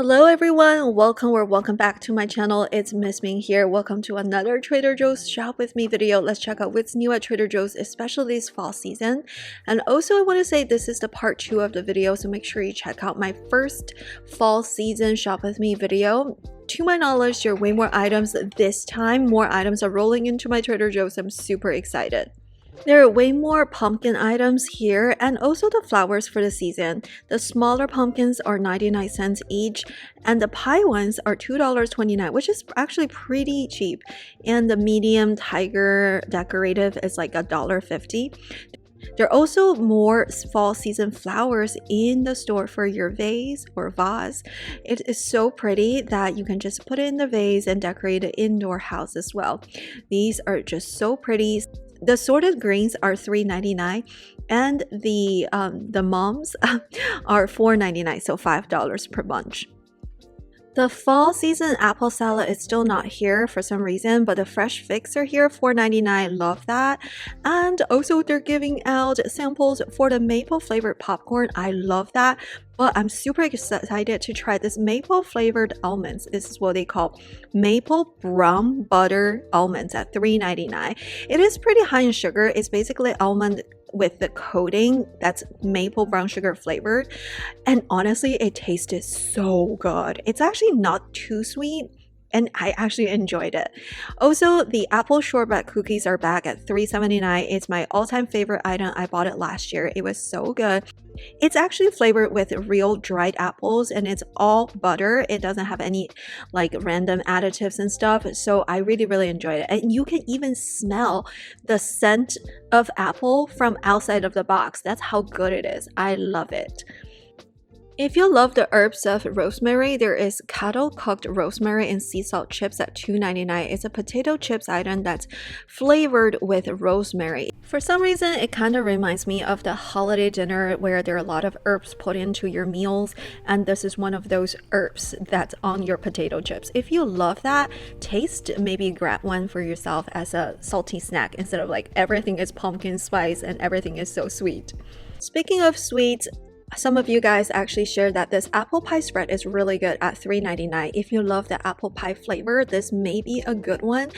Hello everyone, welcome back to my channel. It's Miss Ming here. Welcome to another Trader Joe's shop with me video. Let's check out what's new at Trader Joe's, especially this fall season. And also I want to say this is the part 2 of the video, so make sure you check out my first fall season shop with me video. To my knowledge, there are way more items this time. More items are rolling into my Trader Joe's. I'm super excited. There are way more pumpkin items here and also the flowers for the season. The smaller pumpkins are 99 cents each and the pie ones are $2.29, which is actually pretty cheap. And the medium tiger decorative is like $1.50. There are also more fall season flowers in the store for your vase or vase. It is so pretty that you can just put it in the vase and decorate an indoor house as well. These are just so pretty. The assorted greens are $3.99 and the mums are $4.99, so $5 per bunch. The fall season apple salad is still not here for some reason, but the fresh fix are here, $4.99. Love that. And also they're giving out samples for the maple flavored popcorn. I love that. But I'm super excited to try this maple flavored almonds. This is what they call maple brown butter almonds at $3.99. It is pretty high in sugar. It's basically almond with the coating that's maple brown sugar flavored, and honestly it tasted so good. It's actually not too sweet and I actually enjoyed it. Also, the apple shortbread cookies are back at $3.79. It's my all-time favorite item. I bought it last year. It was so good. It's actually flavored with real dried apples and it's all butter. It doesn't have any like random additives and stuff, so I really enjoyed it. And you can even smell the scent of apple from outside of the box. That's how good it is. I love it. If you love the herbs of rosemary, there is kettle cooked rosemary and sea salt chips at $2.99. It's a potato chips item that's flavored with rosemary. For some reason, it kind of reminds me of the holiday dinner where there are a lot of herbs put into your meals, and this is one of those herbs that's on your potato chips. If you love that taste, maybe grab one for yourself as a salty snack instead of like everything is pumpkin spice and everything is so sweet. Speaking of sweets, some of you guys actually shared that this apple pie spread is really good at $3.99. If you love the apple pie flavor, this may be a good one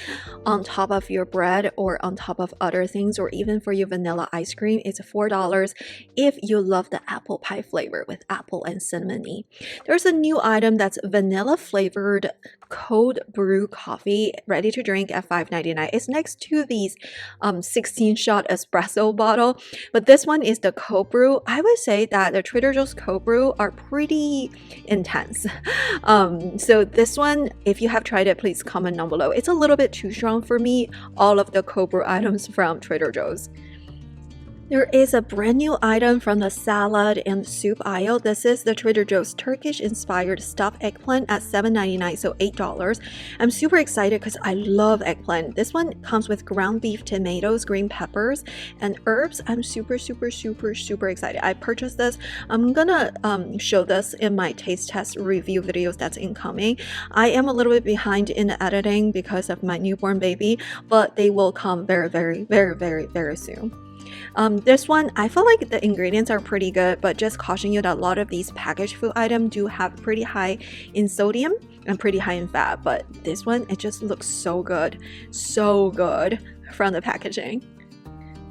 on top of your bread or on top of other things, or even for your vanilla ice cream. It's $4 if you love the apple pie flavor with apple and cinnamon-y. There's a new item that's vanilla flavored cold brew coffee ready to drink at $5.99. It's next to these 16-shot espresso bottle, but this one is the cold brew. I would say that the Trader Joe's cold brew are pretty intense. So this one, if you have tried it, please comment down below. It's a little bit too strong for me, all of the cold brew items from Trader Joe's. There is a brand new item from the salad and soup aisle. This is the Trader Joe's Turkish inspired stuffed eggplant at $7.99, so $8. I'm super excited because I love eggplant. This one comes with ground beef, tomatoes, green peppers, and herbs. I'm super excited. I purchased this. I'm gonna show this in my taste test review videos that's incoming. I am a little bit behind in the editing because of my newborn baby, but they will come very soon. This one, I feel like the ingredients are pretty good, but just caution you that a lot of these packaged food items do have pretty high in sodium and pretty high in fat, but this one, it just looks so good from the packaging.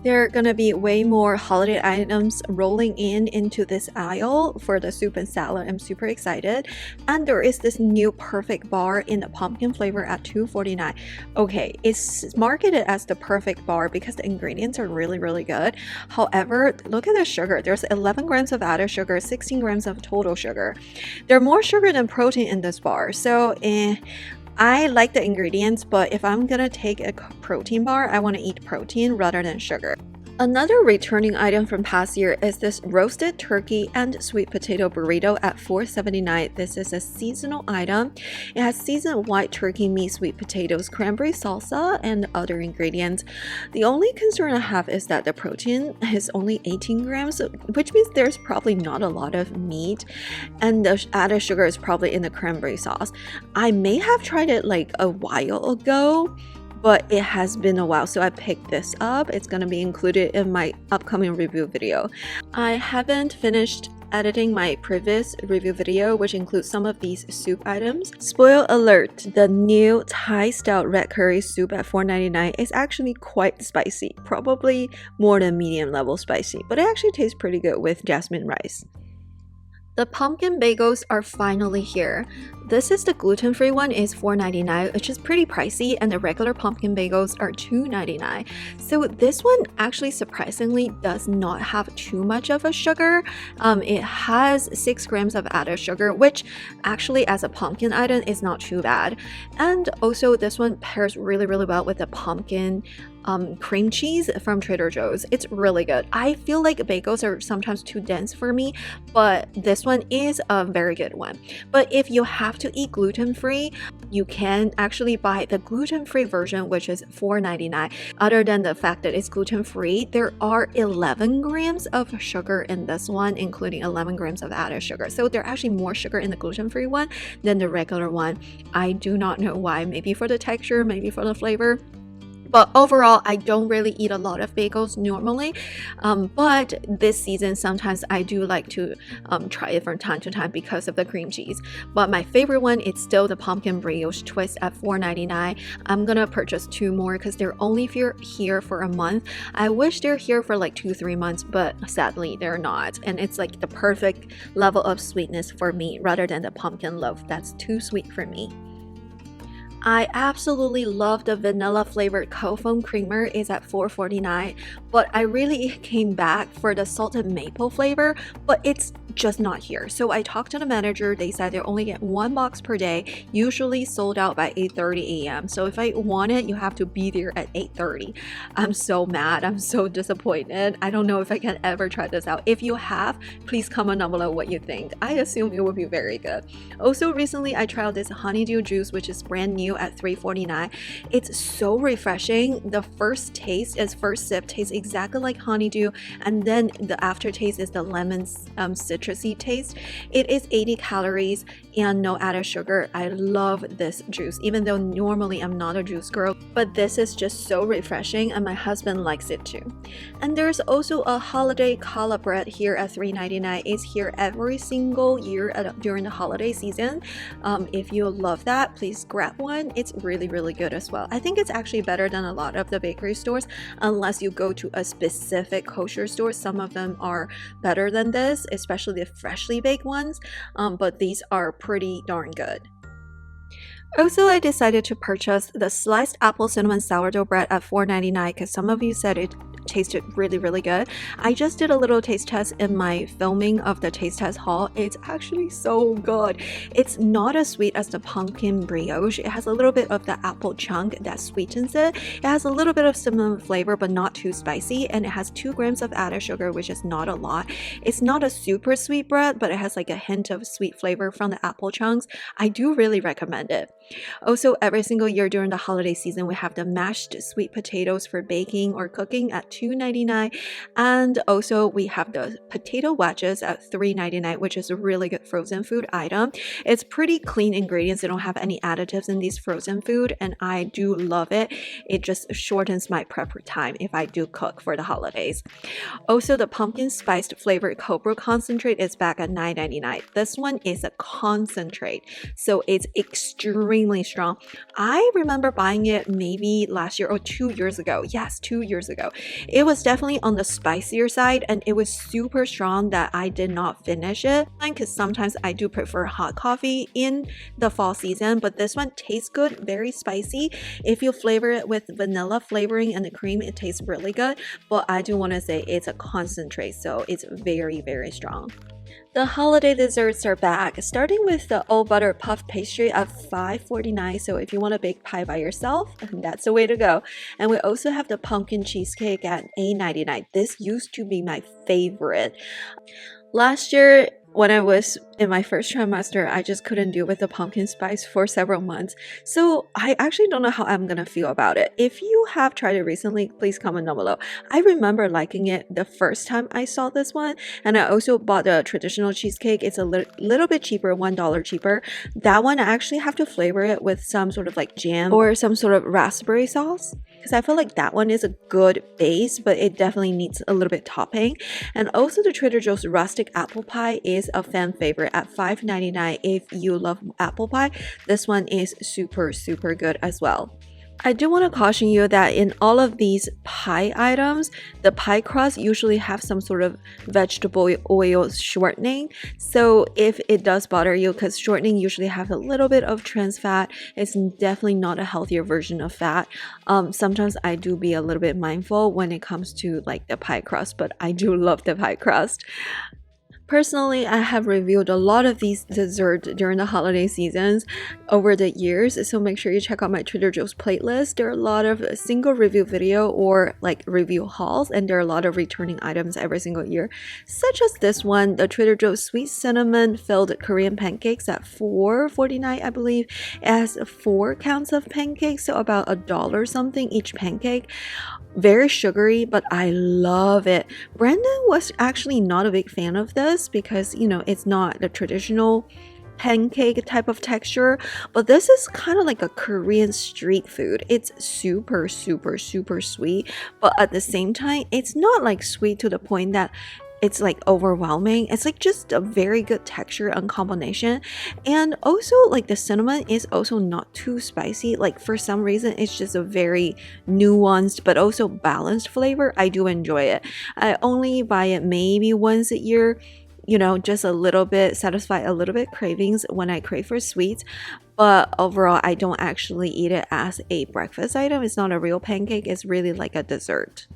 There are gonna be way more holiday items rolling into this aisle for the soup and salad. I'm super excited. And there is this new perfect bar in the pumpkin flavor at $2.49. Okay, it's marketed as the perfect bar because the ingredients are really good. However, look at the sugar. There's 11 grams of added sugar, 16 grams of total sugar. There's more sugar than protein in this bar. So I like the ingredients, but if I'm gonna take a protein bar, I want to eat protein rather than sugar. Another returning item from past year is this roasted turkey and sweet potato burrito at $4.79. This is a seasonal item. It has seasoned white turkey meat, sweet potatoes, cranberry salsa, and other ingredients. The only concern I have is that the protein is only 18 grams, which means there's probably not a lot of meat, and the added sugar is probably in the cranberry sauce. I may have tried it like a while ago, but it has been a while, so I picked this up. It's gonna be included in my upcoming review video. I haven't finished editing my previous review video, which includes some of these soup items. Spoiler alert, the new Thai-style red curry soup at $4.99 is actually quite spicy, probably more than medium level spicy, but it actually tastes pretty good with jasmine rice. The pumpkin bagels are finally here. This is the gluten-free one, is $4.99, which is pretty pricey, and the regular pumpkin bagels are $2.99. So this one actually surprisingly does not have too much of a sugar. It has 6 grams of added sugar, which actually as a pumpkin item is not too bad. And also this one pairs really well with the pumpkin cream cheese from Trader Joe's. It's really good. I feel like bagels are sometimes too dense for me, but this one is a very good one. But if you have to eat gluten-free, you can actually buy the gluten-free version, which is $4.99. Other than the fact that it's gluten-free, there are 11 grams of sugar in this one, including 11 grams of added sugar. So there are actually more sugar in the gluten-free one than the regular one. I do not know why. Maybe for the texture, maybe for the flavor. But overall, I don't really eat a lot of bagels normally, but this season sometimes I do like to try it from time to time because of the cream cheese. But my favorite one is still the pumpkin brioche twist at $4.99. I'm gonna purchase 2 more because they're only here for a month. I wish they're here for like 2-3 months, but sadly they're not. And it's like the perfect level of sweetness for me rather than the pumpkin loaf that's too sweet for me. I absolutely love the vanilla flavored cold foam creamer. Is at $4.49, but I really came back for the salted maple flavor, but it's just not here. So I talked to the manager. They said they only get 1 box per day, usually sold out by 8:30 a.m. So if I want it, you have to be there at 8:30. I'm so mad. I'm so disappointed. I don't know if I can ever try this out. If you have, please comment down below what you think. I assume it would be very good. Also, recently I tried this honeydew juice, which is brand new at $3.49. It's so refreshing. The first sip tastes exactly like honeydew, and then the aftertaste is the lemon citrusy taste. It is 80 calories and no added sugar. I love this juice, even though normally I'm not a juice girl, but this is just so refreshing and my husband likes it too. And there's also a holiday challah bread here at $3.99. It's here every single year during the holiday season. If you love that, please grab one. It's really good as well. I think it's actually better than a lot of the bakery stores unless you go to a specific kosher store. Some of them are better than this, especially the freshly baked ones, but these are pretty darn good. Also, I decided to purchase the sliced apple cinnamon sourdough bread at $4.99 because some of you said it tasted really good. I just did a little taste test in my filming of the taste test haul. It's actually so good. It's not as sweet as the pumpkin brioche. It has a little bit of the apple chunk that sweetens it. It has a little bit of cinnamon flavor but not too spicy, and it has 2 grams of added sugar, which is not a lot. It's not a super sweet bread, but it has like a hint of sweet flavor from the apple chunks. I do really recommend it. Also, every single year during the holiday season, we have the mashed sweet potatoes for baking or cooking at $2.99, and also we have the potato wedges at $3.99, which is a really good frozen food item. It's pretty clean ingredients. They don't have any additives in these frozen food, and I do love it. It just shortens my prep time if I do cook for the holidays. Also, the pumpkin spiced flavored cold brew concentrate is back at $9.99. This one is a concentrate, so it's extremely strong. I remember buying it maybe last year or 2 years ago. Yes, 2 years ago. It was definitely on the spicier side, and it was super strong that I did not finish it because sometimes I do prefer hot coffee in the fall season, but this one tastes good, very spicy. If you flavor it with vanilla flavoring and the cream, it tastes really good, but I do want to say it's a concentrate, so it's very strong. The holiday desserts are back, starting with the all butter puff pastry at $5.49. So if you want to bake pie by yourself, that's the way to go. And we also have the pumpkin cheesecake at $8.99. This used to be my favorite. Last year, when I was in my first trimester, I just couldn't deal with the pumpkin spice for several months. So I actually don't know how I'm gonna feel about it. If you have tried it recently, please comment down below. I remember liking it the first time I saw this one, and I also bought the traditional cheesecake. It's a little bit cheaper, $1 cheaper. That one I actually have to flavor it with some sort of like jam or some sort of raspberry sauce. because I feel like that one is a good base, but it definitely needs a little bit topping. And also the Trader Joe's rustic apple pie is a fan favorite at $5.99. If you love apple pie, this one is super good as well. I do want to caution you that in all of these pie items, the pie crust usually have some sort of vegetable oil shortening. So if it does bother you, because shortening usually have a little bit of trans fat, it's definitely not a healthier version of fat. Sometimes I do be a little bit mindful when it comes to like the pie crust, but I do love the pie crust. Personally, I have reviewed a lot of these desserts during the holiday seasons over the years, so make sure you check out my Trader Joe's playlist. There are a lot of single review video or like review hauls, and there are a lot of returning items every single year, such as this one, the Trader Joe's sweet cinnamon filled Korean pancakes at $4.49, I believe. It has 4 counts of pancakes, so about $1 something each pancake. Very sugary, but I love it. Brandon was actually not a big fan of this because, you know, it's not the traditional pancake type of texture, but this is kind of like a Korean street food. It's super sweet, but at the same time, it's not like sweet to the point that it's like overwhelming. It's like just a very good texture and combination. And also like the cinnamon is also not too spicy. Like for some reason it's just a very nuanced but also balanced flavor. I do enjoy it. I only buy it maybe once a year, you know, just a little bit, satisfy a little bit cravings when I crave for sweets. But overall, I don't actually eat it as a breakfast item. It's not a real pancake. It's really like a dessert.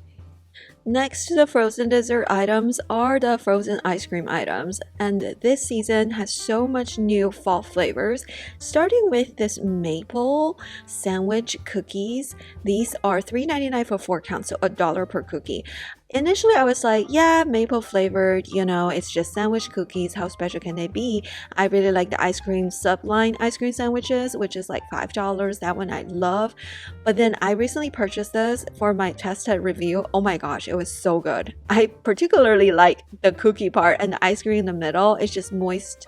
Next to the frozen dessert items are the frozen ice cream items, and this season has so much new fall flavors, starting with this maple sandwich cookies. These are $3.99 for 4 counts, so $1 per cookie. Initially, I was like, yeah, maple flavored, you know, it's just sandwich cookies. How special can they be? I really like the ice cream subline ice cream sandwiches, which is like $5. That one I love. But then I recently purchased this for my tested review. Oh my gosh, it was so good. I particularly like the cookie part, and the ice cream in the middle. It's just moist.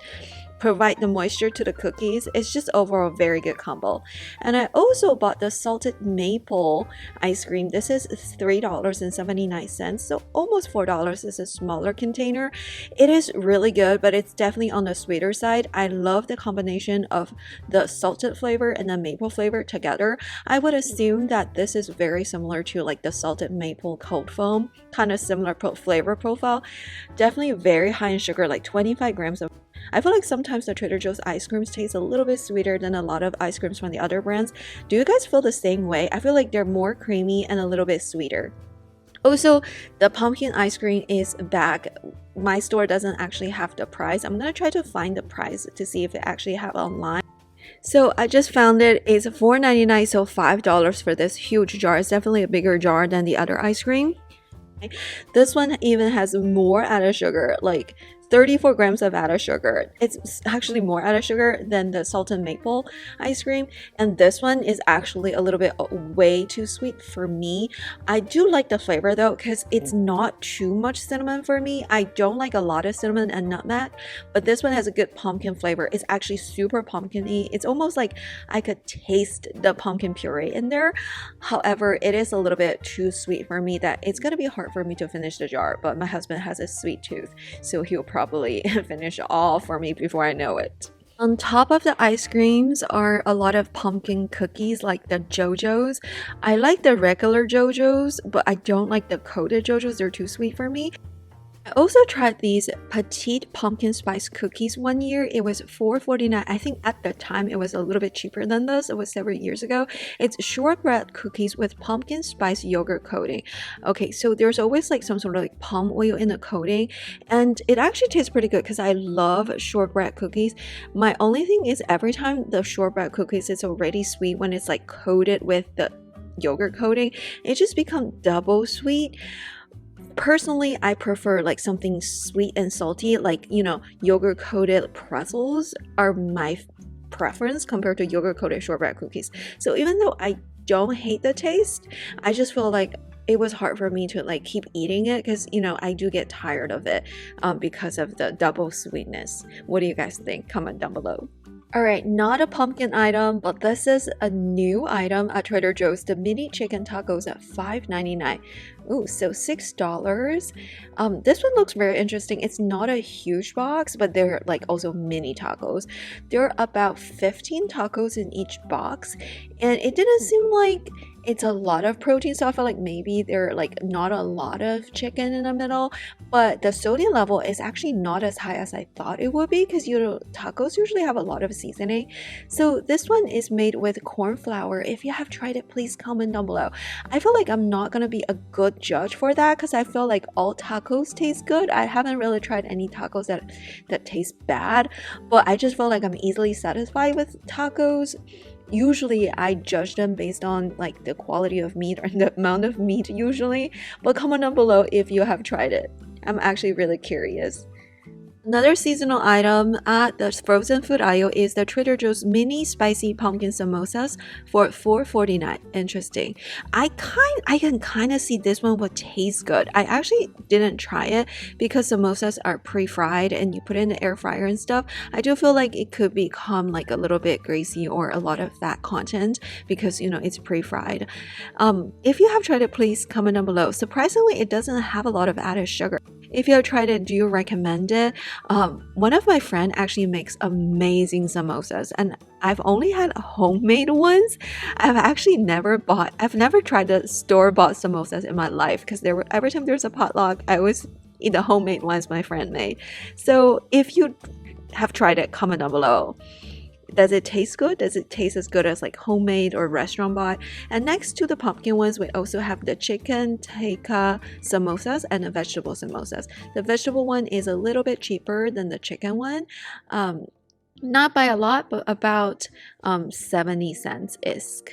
Provide the moisture to the cookies. It's just overall a very good combo. And I also bought the salted maple ice cream. This is $3.79, so almost $4. Is a smaller container. It is really good, but it's definitely on the sweeter side. I love the combination of the salted flavor and the maple flavor together. I would assume that this is very similar to like the salted maple cold foam, kind of similar flavor profile. Definitely very high in sugar, like 25 grams of. I feel like sometimes the Trader Joe's ice creams taste a little bit sweeter than a lot of ice creams from the other brands. Do you guys feel the same way? I feel like they're more creamy and a little bit sweeter. Also, the pumpkin ice cream is back. My store doesn't actually have the price. I'm gonna try to find the price to see if they actually have it online. So I just found it. It's $4.99, so $5 for this huge jar. It's definitely a bigger jar than the other ice cream. This one even has more added sugar, like 34 grams of added sugar. It's actually more added sugar than the salted maple ice cream, and this one is actually a little bit way too sweet for me. I do like the flavor though, because it's not too much cinnamon for me. I don't like a lot of cinnamon and nutmeg, but this one has a good pumpkin flavor. It's actually super pumpkin-y. It's almost like I could taste the pumpkin puree in there. However, it is a little bit too sweet for me that it's gonna be hard for me to finish the jar, but my husband has a sweet tooth, so he'll probably finish all for me before I know it. On top of the ice creams are a lot of pumpkin cookies like the JoJo's. I like the regular JoJo's, but I don't like the coated JoJo's. They're too sweet for me. I also tried these petite pumpkin spice cookies one year. It was $4.49. I think at the time it was a little bit cheaper than this. It was several years ago. It's shortbread cookies with pumpkin spice yogurt coating. Okay, so there's always like some sort of like palm oil in the coating, and it actually tastes pretty good because I love shortbread cookies. My only thing is every time the shortbread cookies is already sweet, when it's like coated with the yogurt coating, it just becomes double sweet. Personally, I prefer like something sweet and salty, like, you know, yogurt coated pretzels are my preference compared to yogurt coated shortbread cookies. So even though I don't hate the taste, I just feel like it was hard for me to like keep eating it because, you know, I do get tired of it because of the double sweetness. What do you guys think? Comment down below. All right, not a pumpkin item, but this is a new item at Trader Joe's. The mini chicken tacos at $5.99. Ooh, so $6. This one looks very interesting. It's not a huge box, but they're like also mini tacos. There are about 15 tacos in each box, and it didn't seem like it's a lot of protein, so I feel like maybe there are like not a lot of chicken in the middle, but the sodium level is actually not as high as I thought it would be because tacos usually have a lot of seasoning. So this one is made with corn flour. If you have tried it, please comment down below. I feel like I'm not gonna be a good judge for that because I feel like all tacos taste good. I haven't really tried any tacos that taste bad, but I just feel like I'm easily satisfied with tacos. Usually I judge them based on like the quality of meat or the amount of meat usually, but comment down below if you have tried it. I'm actually really curious. Another seasonal item at the frozen food aisle is the Trader Joe's mini spicy pumpkin samosas for $4.49. Interesting. I can kind of see this one would taste good. I actually didn't try it because samosas are pre-fried and you put it in the air fryer and stuff. I do feel like it could become like a little bit greasy or a lot of fat content because it's pre-fried. If you have tried it, please comment down below. Surprisingly, it doesn't have a lot of added sugar. If you have tried it, do you recommend it? One of my friends actually makes amazing samosas, and I've only had homemade ones. I've never tried the store-bought samosas in my life because every time there's a potluck, I always eat the homemade ones my friend made. So if you have tried it, comment down below. Does it taste good? Does it taste as good as like homemade or restaurant bought? And next to the pumpkin ones, we also have the chicken tikka samosas and the vegetable samosas. The vegetable one is a little bit cheaper than the chicken one. Not by a lot, but about 70 cents isk.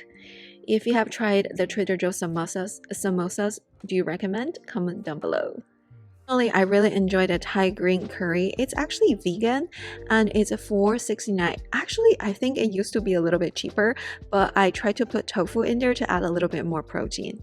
If you have tried the Trader Joe's samosas, do you recommend? Comment down below. Finally, I really enjoyed the Thai green curry. It's actually vegan and it's a $4.69. Actually, I think it used to be a little bit cheaper, but I tried to put tofu in there to add a little bit more protein.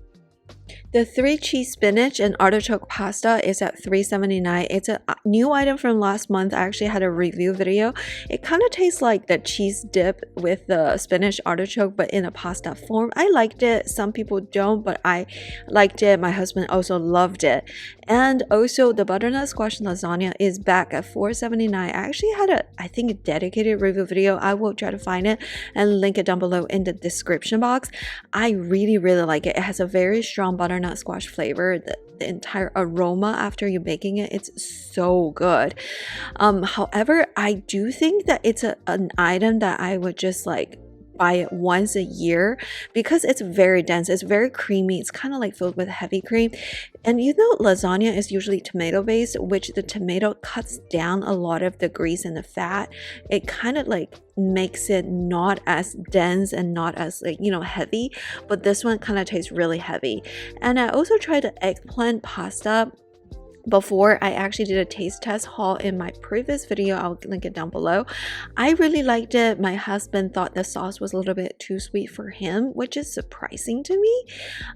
The 3-cheese spinach and artichoke pasta is at $3.79. It's a new item from last month. I actually had a review video. It kind of tastes like the cheese dip with the spinach artichoke, but in a pasta form. I liked it. Some people don't, but I liked it. My husband also loved it. And also the butternut squash lasagna is back at $4.79. I actually had a dedicated review video. I will try to find it and link it down below in the description box. I really like it. It has a very strong butternut squash flavor. The entire aroma after you're baking it, it's so good. However, I do think that it's an item that I would just like buy it once a year because it's very dense, it's very creamy, it's kind of like filled with heavy cream. And lasagna is usually tomato based, which the tomato cuts down a lot of the grease and the fat. It kind of like makes it not as dense and not as heavy, but this one kind of tastes really heavy. And I also tried the eggplant pasta before. I actually did a taste test haul in my previous video. I'll link it down below. I really liked it. My husband thought the sauce was a little bit too sweet for him, which is surprising to me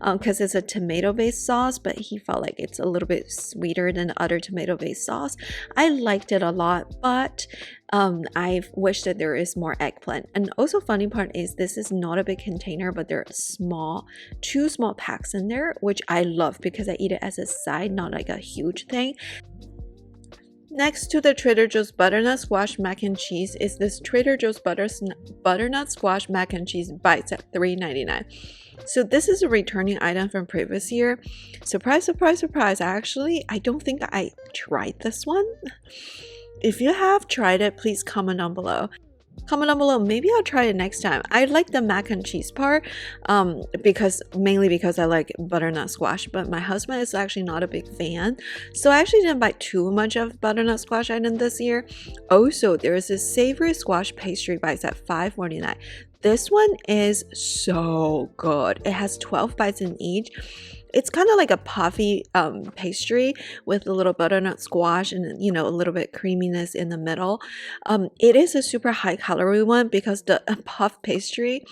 because it's a tomato based sauce, but he felt like it's a little bit sweeter than other tomato based sauce. I liked it a lot, but I wish that there is more eggplant. And also funny part is this is not a big container, but there are two small packs in there, which I love because I eat it as a side, not like a huge thing. Next to the Trader Joe's butternut squash mac and cheese is this Trader Joe's butternut squash mac and cheese bites at $3.99. So this is a returning item from previous year. Surprise, surprise, surprise. I don't think I tried this one. If you have tried it, please comment down below. Comment down below. Maybe I'll try it next time. I like the mac and cheese part mainly because I like butternut squash, but my husband is actually not a big fan. So I actually didn't buy too much of butternut squash item this year. Also, there is this savory squash pastry bites at $5.49. This one is so good. It has 12 bites in each. It's kind of like a puffy pastry with a little butternut squash and a little bit creaminess in the middle. It is a super high calorie one because the puff pastry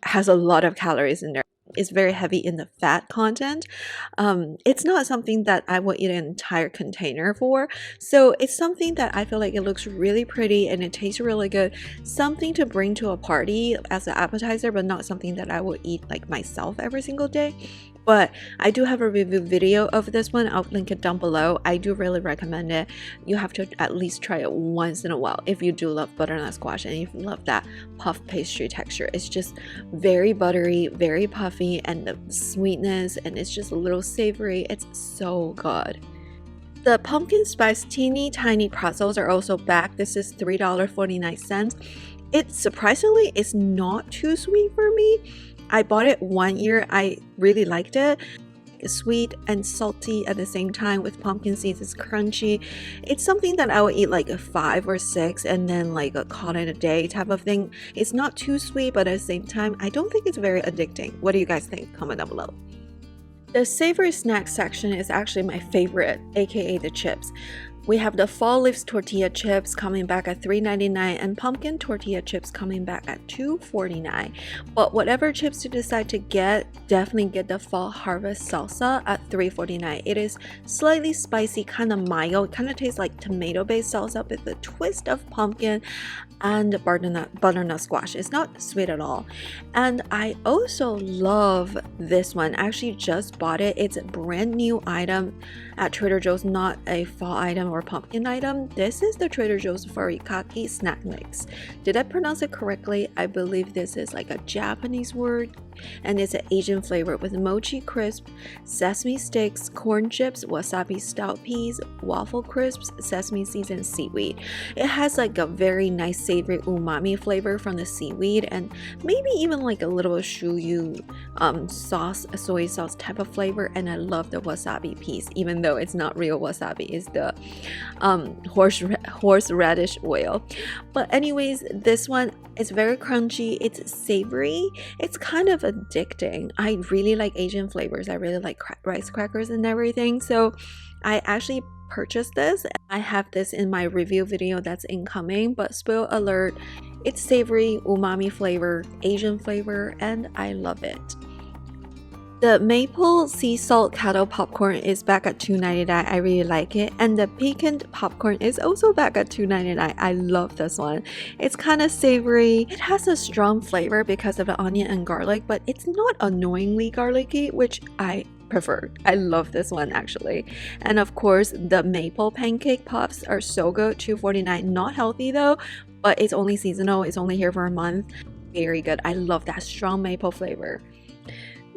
has a lot of calories in there. is very heavy in the fat content. It's not something that I would eat an entire container for. So it's something that I feel like it looks really pretty and it tastes really good. Something to bring to a party as an appetizer, but not something that I would eat like myself every single day. But I do have a review video of this one. I'll link it down below. I do really recommend it. You have to at least try it once in a while if you do love butternut squash and if you love that puff pastry texture. It's just very buttery, very puffy, and the sweetness, and it's just a little savory. It's so good. The pumpkin spice teeny tiny pretzels are also back. This is $3.49. It surprisingly is not too sweet for me. I bought it one year. I really liked it. It's sweet and salty at the same time with pumpkin seeds. It's crunchy. It's something that I would eat like a 5 or 6 and then like a call it a day type of thing. It's not too sweet, but at the same time, I don't think it's very addicting. What do you guys think? Comment down below. The savory snack section is actually my favorite, aka the chips. We have the fall leaves tortilla chips coming back at $3.99 and pumpkin tortilla chips coming back at $2.49. But whatever chips you decide to get, definitely get the fall harvest salsa at $3.49. It is slightly spicy, kind of mild. It kind of tastes like tomato-based salsa with a twist of pumpkin and butternut squash. It's not sweet at all. And I also love this one. I actually just bought it. It's a brand new item at Trader Joe's, not a fall item or pumpkin item. This is the Trader Joe's furikake snack mix. Did I pronounce it correctly? I believe this is like a Japanese word, and it's an Asian flavor with mochi crisp, sesame sticks, corn chips, wasabi stout peas, waffle crisps, sesame seeds, and seaweed. It has like a very nice savory umami flavor from the seaweed, and maybe even like a little shoyu sauce, a soy sauce type of flavor. And I love the wasabi piece, even though it's not real wasabi, it's the horseradish oil. But anyways, this one is very crunchy, it's savory, it's kind of addicting. I really like Asian flavors. I really like rice crackers and everything, so I actually purchased this. I have this in my review video that's incoming, but spoiler alert, it's savory, umami flavor, Asian flavor, and I love it. The maple sea salt kettle popcorn is back at $2.99. I really like it. And the pecan popcorn is also back at $2.99. I love this one. It's kind of savory. It has a strong flavor because of the onion and garlic, but it's not annoyingly garlicky, which I prefer. I love this one actually. And of course, the maple pancake pops are so good. $2.49. Not healthy though, but it's only seasonal. It's only here for a month. Very good. I love that strong maple flavor.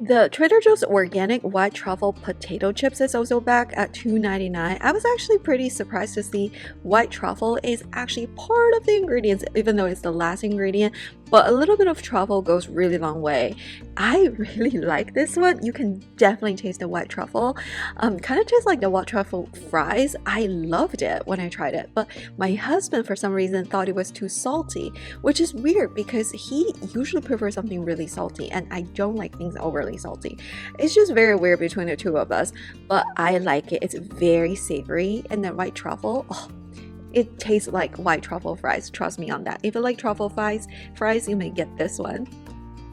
The Trader Joe's organic white truffle potato chips is also back at $2.99. I was actually pretty surprised to see white truffle is actually part of the ingredients, even though it's the last ingredient. But a little bit of truffle goes really long way. I really like this one. You can definitely taste the white truffle. Kind of tastes like the white truffle fries. I loved it when I tried it. But my husband, for some reason, thought it was too salty, which is weird because he usually prefers something really salty, and I don't like things overly salty. It's just very weird between the two of us. But I like it. It's very savory, and the white truffle, oh, it tastes like white truffle fries. Trust me on that. If you like truffle fries, you may get this one.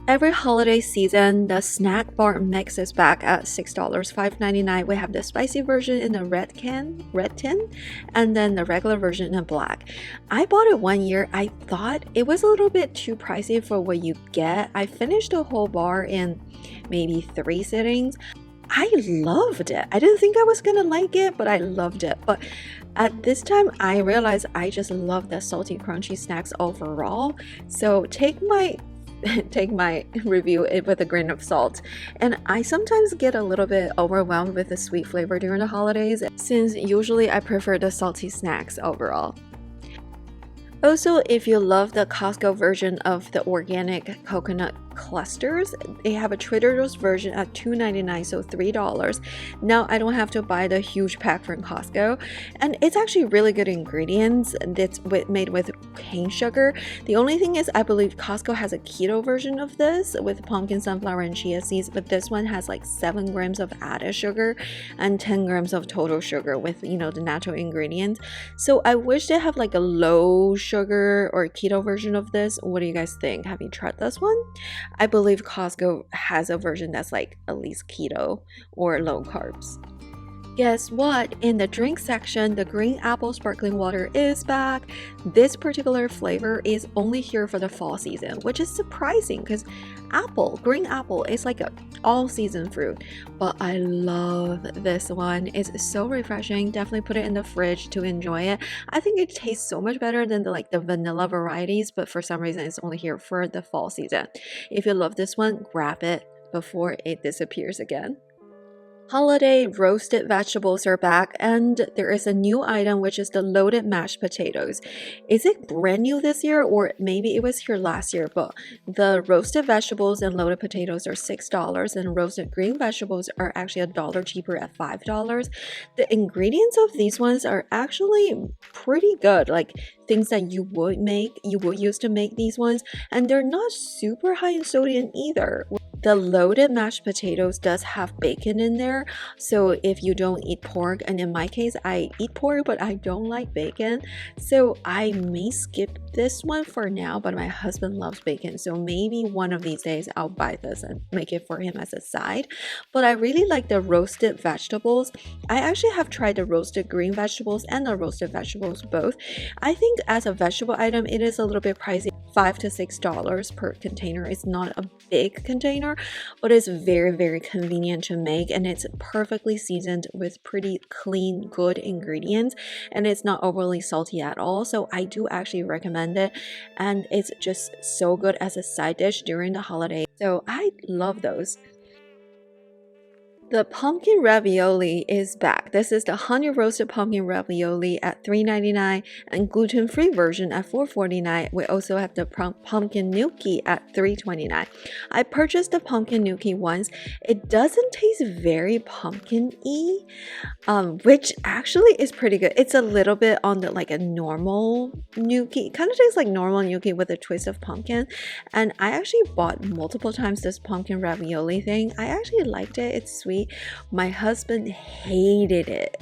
Every holiday season, the snack bar mix is back at $6, $5.99. We have the spicy version in the red tin, and then the regular version in black. I bought it one year. I thought it was a little bit too pricey for what you get. I finished the whole bar in maybe 3 sittings. I loved it. I didn't think I was gonna like it, but I loved it. But at this time, I realized I just love the salty, crunchy snacks overall. So take my review with a grain of salt. And I sometimes get a little bit overwhelmed with the sweet flavor during the holidays, since usually I prefer the salty snacks overall. Also, if you love the Costco version of the organic coconut clusters, they have a Trader Joe's version at $2.99, so $3. Now I don't have to buy the huge pack from Costco, and it's actually really good ingredients. It's made with cane sugar. The only thing is, I believe Costco has a keto version of this with pumpkin, sunflower, and chia seeds, but this one has like 7 grams of added sugar and 10 grams of total sugar with, you know, the natural ingredients. So I wish they have like a low sugar or keto version of this. What do you guys think? Have you tried this one? I believe Costco has a version that's like at least keto or low carbs. Guess what? In the drink section, the green apple sparkling water is back. This particular flavor is only here for the fall season, which is surprising because green apple is like a all season fruit. But I love this one. It's so refreshing. Definitely put it in the fridge to enjoy it. I think it tastes so much better than the vanilla varieties, but for some reason it's only here for the fall season. If you love this one, grab it before it disappears again. Holiday roasted vegetables are back, and there is a new item, which is the loaded mashed potatoes. Is it brand new this year, or maybe it was here last year? But the roasted vegetables and loaded potatoes are $6, and roasted green vegetables are actually $1 cheaper at $5. The ingredients of these ones are actually pretty good, like things that you would use to make these ones, and they're not super high in sodium either. The loaded mashed potatoes does have bacon in there, so if you don't eat pork, and in my case I eat pork but I don't like bacon, so I may skip this one for now, but my husband loves bacon, so maybe one of these days I'll buy this and make it for him as a side. But I really like the roasted vegetables. I actually have tried the roasted green vegetables and the roasted vegetables both. I think as a vegetable item it is a little bit pricey, $5 to $6 per container. It's not a big container, but it's very, very convenient to make, and it's perfectly seasoned with pretty clean, good ingredients, and it's not overly salty at all. So I do actually recommend it, and it's just so good as a side dish during the holiday. So I love those. The pumpkin ravioli is back. This is the honey roasted pumpkin ravioli at $3.99 and gluten-free version at $4.49. We also have the pumpkin gnocchi at $3.29. I purchased the pumpkin gnocchi once. It doesn't taste very pumpkin-y, which actually is pretty good. It's a little bit on the like a normal gnocchi. It kind of tastes like normal gnocchi with a twist of pumpkin. And I actually bought multiple times this pumpkin ravioli thing. I actually liked it. It's sweet. My husband hated it,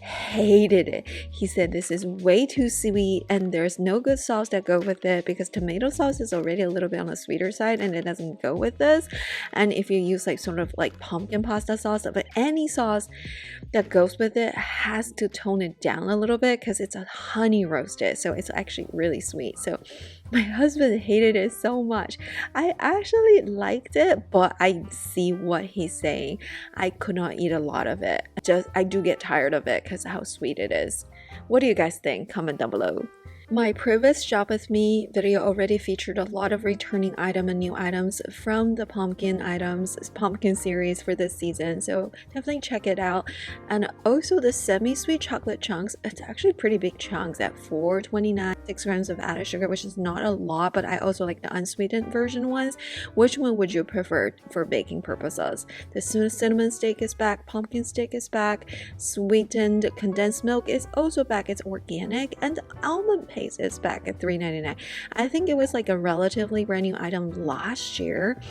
hated it. He said this is way too sweet and there's no good sauce that go with it, because tomato sauce is already a little bit on the sweeter side and it doesn't go with this. And if you use sort of like pumpkin pasta sauce, but any sauce that goes with it has to tone it down a little bit because it's a honey roasted, so it's actually really sweet. So my husband hated it so much. I actually liked it, but I see what he's saying. I could not eat a lot of it. I do get tired of it because of how sweet it is. What do you guys think? Comment down below. My previous Shop With Me video already featured a lot of returning item and new items from the pumpkin series for this season, so definitely check it out. And also the semi-sweet chocolate chunks, it's actually pretty big chunks at $4.29, 6 grams of added sugar, which is not a lot, but I also like the unsweetened version ones. Which one would you prefer for baking purposes? The cinnamon stick is back, pumpkin stick is back, sweetened condensed milk is also back, it's organic, and the almond paste is back at $3.99. I think it was like a relatively brand new item last year.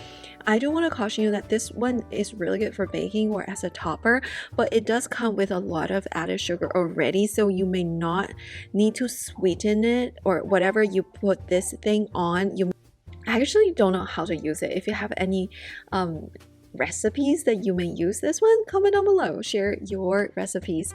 I do want to caution you that this one is really good for baking or as a topper, but it does come with a lot of added sugar already, so you may not need to sweeten it or whatever you put this thing on. I actually don't know how to use it. If you have any recipes that you may use this one, comment down below, share your recipes.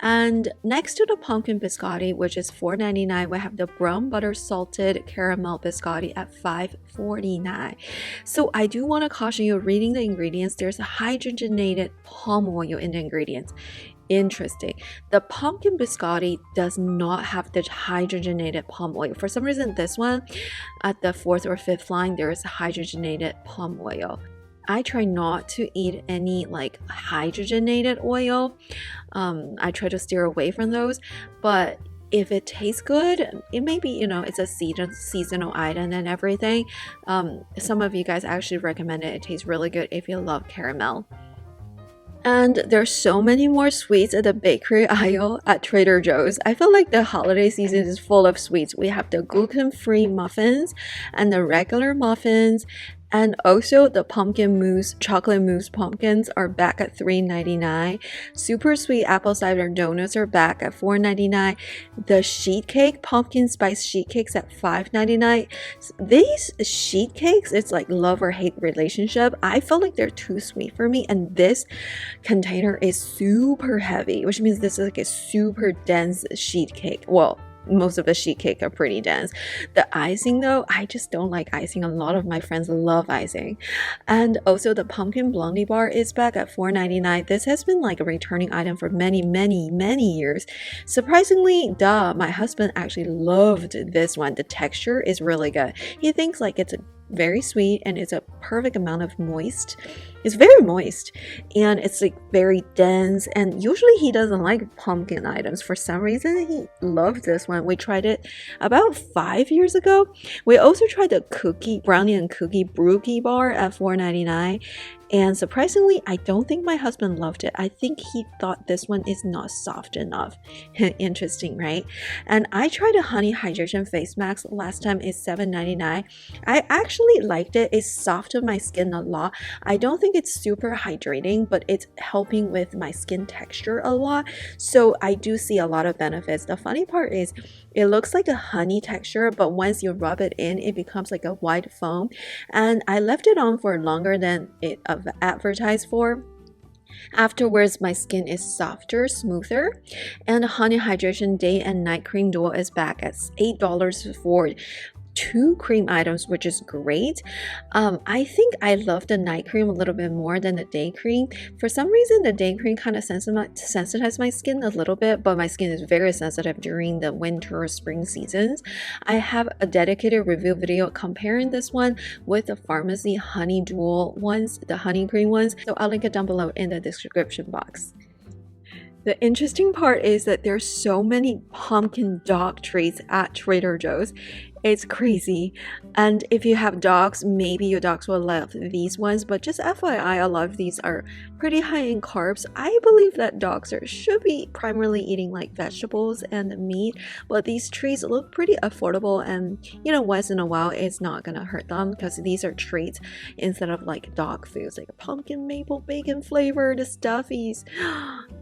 And next to the pumpkin biscotti, which is $4.99, we have the brown butter salted caramel biscotti at $5.49. So I do want to caution you, reading the ingredients, there's a hydrogenated palm oil in the ingredients. Interesting. The pumpkin biscotti does not have the hydrogenated palm oil. For some reason, this one at the 4th or 5th line, there is a hydrogenated palm oil. I try not to eat any like hydrogenated oil. I try to steer away from those, but if it tastes good, it may be, it's a seasonal item and everything. Some of you guys actually recommend it. It tastes really good if you love caramel. And there's so many more sweets at the bakery aisle at Trader Joe's. I feel like the holiday season is full of sweets. We have the gluten-free muffins and the regular muffins And also the pumpkin mousse, chocolate mousse pumpkins are back at $3.99. Super sweet apple cider donuts are back at $4.99. The sheet cake, pumpkin spice sheet cakes at $5.99. These sheet cakes, it's like love or hate relationship. I feel like they're too sweet for me, and this container is super heavy, which means this is like a super dense sheet cake. Well, most of the sheet cake are pretty dense. The icing though, I just don't like icing. A lot of my friends love icing. And also the pumpkin blondie bar is back at $4.99. This has been like a returning item for many years. Surprisingly, my husband actually loved this one. The texture is really good. He thinks like it's a very sweet and it's a perfect amount of moist. It's very moist and it's like very dense, and usually he doesn't like pumpkin items. For some reason he loved this one. We tried it about 5 years ago. We also tried the brownie and cookie brookie bar at $4.99, and surprisingly I don't think my husband loved it. I think he thought this one is not soft enough. Interesting, right? And I tried a honey hydration face mask last time. It's $7.99. I actually liked it. It softened my skin a lot. I don't think it's super hydrating, but it's helping with my skin texture a lot, so I do see a lot of benefits. The funny part is it looks like a honey texture, but once you rub it in, it becomes like a white foam, and I left it on for longer than it advertised for. Afterwards, my skin is softer, smoother, and the honey hydration day and night cream duo is back at $8 for 2 cream items, which is great. I think I love the night cream a little bit more than the day cream. For some reason, the day cream kind of sensitizes my skin a little bit, but my skin is very sensitive during the winter or spring seasons. I have a dedicated review video comparing this one with the Farmacy honey dual ones, the honey cream ones, so I'll link it down below in the description box. The interesting part is that there's so many pumpkin dog treats at Trader Joe's. It's crazy. And if you have dogs, maybe your dogs will love these ones, but just FYI, a lot of these are pretty high in carbs. I believe that dogs should be primarily eating like vegetables and meat, but these treats look pretty affordable, and you know, once in a while it's not gonna hurt them because these are treats instead of like dog foods, like a pumpkin maple bacon flavored stuffies.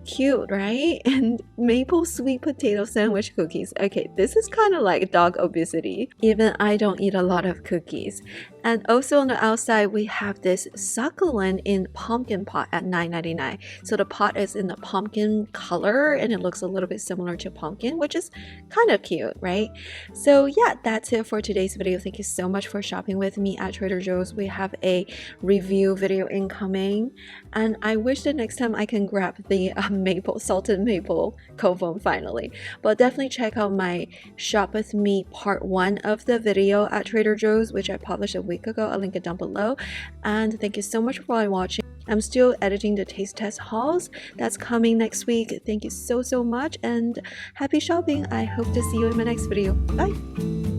Cute, right? And maple sweet potato sandwich cookies. Okay, this is kind of like dog obesity. Even I don't eat a lot of cookies. And also on the outside, we have this succulent in pumpkin pot at $9.99. So the pot is in the pumpkin color and it looks a little bit similar to pumpkin, which is kind of cute, right? So yeah, that's it for today's video. Thank you so much for shopping with me at Trader Joe's. We have a review video incoming, and I wish that next time I can grab the salted maple cold foam finally. But definitely check out my shop with me part 1 of the video at Trader Joe's, which I published a week ago. I'll link it down below. And thank you so much for watching. I'm still editing the taste test hauls. That's coming next week. Thank you so much, and happy shopping. I hope to see you in my next video. Bye.